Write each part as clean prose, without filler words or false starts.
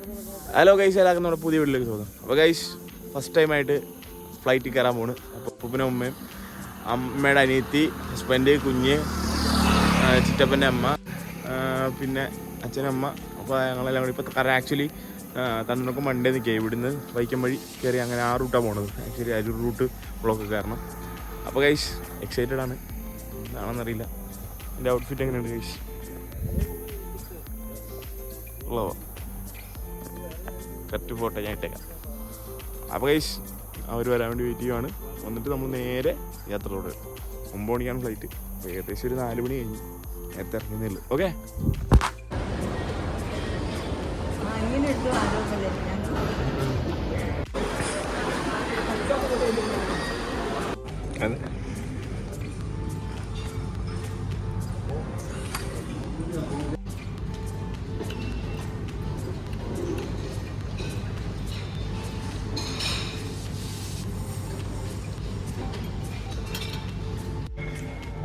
Hello guys, എല്ലാവർക്കും നമ്മുടെ പുതിയ വീട്ടിലേക്ക് തോന്നും. അപ്പോൾ ഗൈസ് ഫസ്റ്റ് ടൈമായിട്ട് ഫ്ലൈറ്റിൽ കയറാൻ പോണ്. അപ്പോൾ ഉപ്പനും ഉമ്മയും, അമ്മയുടെ അനിയത്തി, ഹസ്ബൻഡ്, കുഞ്ഞ്, ചിറ്റപ്പൻ്റെ അമ്മ, പിന്നെ അച്ഛനമ്മ. അപ്പോൾ ഞങ്ങളെല്ലാം കൂടി ഇപ്പോൾ കാരണം ആക്ച്വലി തന്നൊക്കെ മണ്ടേ നിൽക്കുക. ഇവിടുന്ന് വൈക്കം വഴി കയറി അങ്ങനെ ആ റൂട്ടാണ് പോണത്. ആക്ച്വലി ആ ഒരു റൂട്ട് ബ്ലോക്ക് കാരണം. അപ്പോൾ ഗൈസ് എക്സൈറ്റഡ് ആണ്. എന്താണെന്നറിയില്ല. എൻ്റെ ഔട്ട്ഫിറ്റ് എങ്ങനെയുണ്ട് ഗൈസ്? ഉള്ളവോ? കറക്റ്റ് ഫോട്ടോ ഞാൻ ഇട്ടേക്കാം. അപ്പോൾ ഗൈസ് അവർ വരാൻ വേണ്ടി വെയിറ്റ് ചെയ്യുവാണ്. വന്നിട്ട് നമ്മൾ നേരെ യാത്ര തുടരും. 9 മണിക്കാണ് ഫ്ലൈറ്റ്. അപ്പോൾ ഏകദേശം ഒരു 4 മണി കഴിഞ്ഞ് നേരത്തെ ഇറങ്ങുന്നില്ല. ഓക്കെ,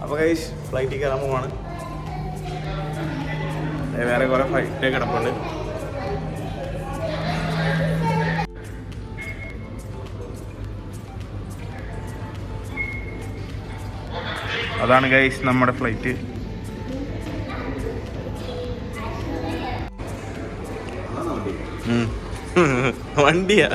അപ്പോൾ ഗൈസ് ഫ്ലൈറ്റിൽ കയറാൻ പോവാണ്. വേറെ കുറേ ഫ്ലൈറ്റ് കിടപ്പുണ്ട്. അതാണ് ഗൈസ് നമ്മുടെ ഫ്ലൈറ്റ്. വണ്ടിയാ.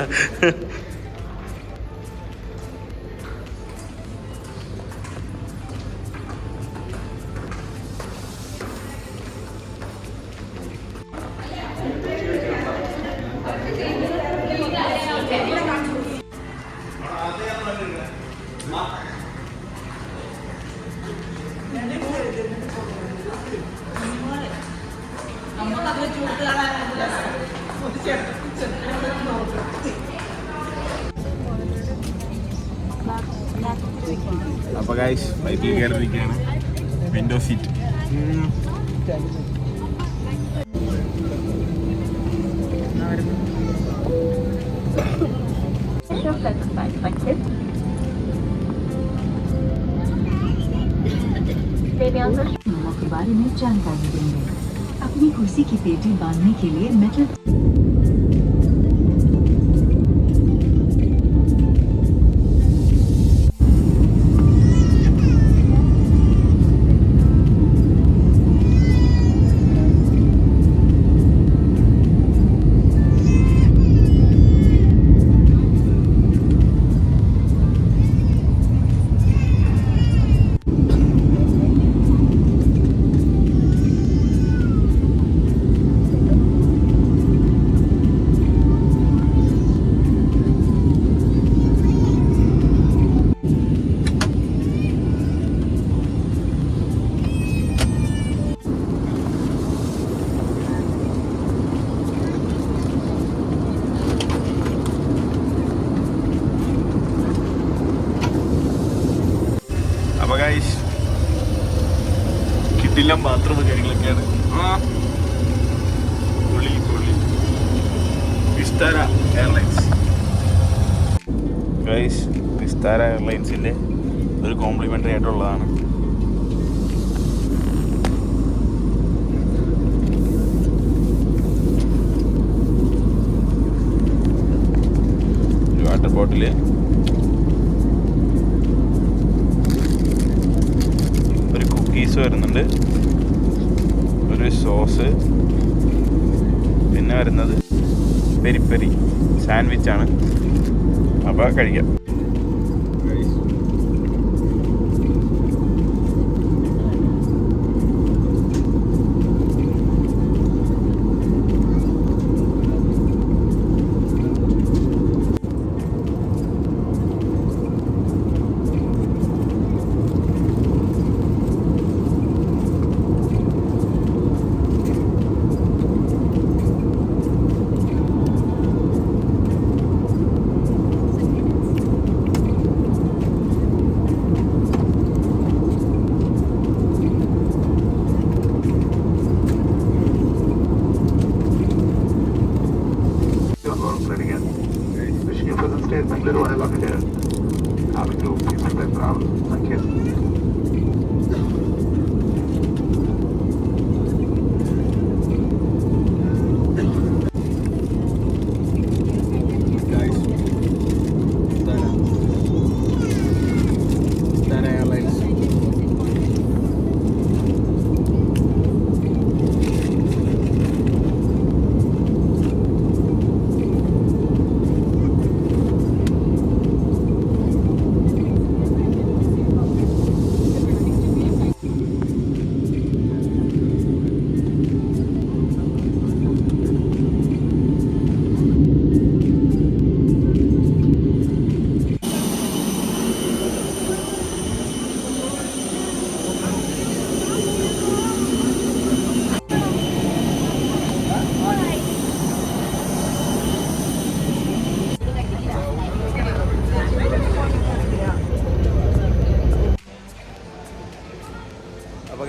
അപ്പോൾ ഗൈസ് ഫ്ലൈറ്റിൽ കയറിയിരിക്കുകയാണ്. Window seat. के बारे में जानकारी देंगे. अपनी कुर्सी की पेटी बांधने के लिए मेटल കിട്ടില്ല. ബാത്റൂം കാര്യങ്ങളൊക്കെയാണ്. Vistara airlines guys. വിസ്താര എയർലൈൻസിൻ്റെ ഒരു കോംപ്ലിമെൻ്ററി ആയിട്ടുള്ളതാണ്. ഒരു വാട്ടർ ബോട്ടില്, ഒരു കുക്കീസ് വരുന്നുണ്ട്, ഒരു സോസ്, പിന്നെ വരുന്നത് പെരി പെരി സാൻഡ്വിച്ചാണ്. അപ്പോൾ കഴിക്കാം.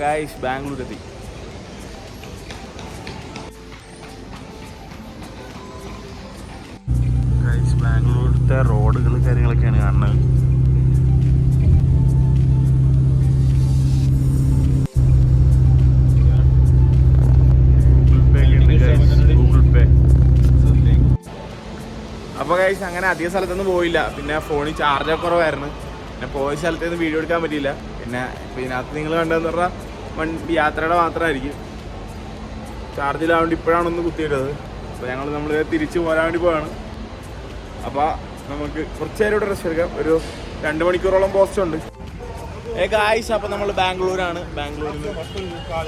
ഗായ്സ് ബാംഗ്ലൂരെത്തി. ഗായ്സ് ബാംഗ്ലൂരിലത്തെ റോഡുകൾ കാര്യങ്ങളൊക്കെയാണ് കാണുന്നത്. ഗൂഗിൾ പേ. അപ്പോൾ ഗൈസ് അങ്ങനെ അധിക സ്ഥലത്തൊന്നും പോയില്ല. പിന്നെ ഫോണിൽ ചാർജൊക്കെ കുറവായിരുന്നു. പിന്നെ പോയ സ്ഥലത്ത് നിന്ന് വീഡിയോ എടുക്കാൻ പറ്റിയില്ല. പിന്നെ ഇതിനകത്ത് നിങ്ങൾ കണ്ടതെന്ന് പറഞ്ഞാൽ യാത്രയുടെ മാത്രമായിരിക്കും. ചാർജിലാവേണ്ടി ഇപ്പോഴാണ് ഒന്ന് കുത്തിയിട്ടത്. അപ്പോൾ നമ്മൾ തിരിച്ച് പോരാൻ വേണ്ടി പോവാണ്. അപ്പോൾ നമുക്ക് കുറച്ച് നേരം ഇവിടെ റെസ്റ്റ് എടുക്കാം. ഒരു 2 മണിക്കൂറോളം പോസ്റ്റ് ഉണ്ട്. ഗായ്സ് അപ്പോൾ നമ്മൾ ബാംഗ്ലൂരാണ്. ബാംഗ്ലൂരിൽ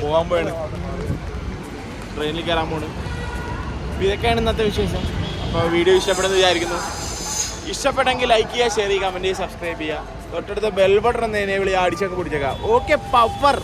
പോകാൻ പോവാണ്. ട്രെയിനിൽ കയറാൻ പോണ്. ഇതൊക്കെയാണ് ഇന്നത്തെ വിശേഷം. അപ്പോൾ വീഡിയോ ഇഷ്ടപ്പെടുന്നത് വിചാരിക്കുന്നു. ഇഷ്ടപ്പെട്ടെങ്കിൽ ലൈക്ക് ചെയ്യുക, ഷെയർ ചെയ്യുക, കമൻറ്റ് ചെയ്യുക, സബ്സ്ക്രൈബ് ചെയ്യുക. തൊട്ടടുത്ത ബെൽ ബട്ടൺ എന്ന് എനേബിൾ ചെയ്യുക, അടിച്ചൊക്കെ പിടിച്ചേക്കാം. Okay power.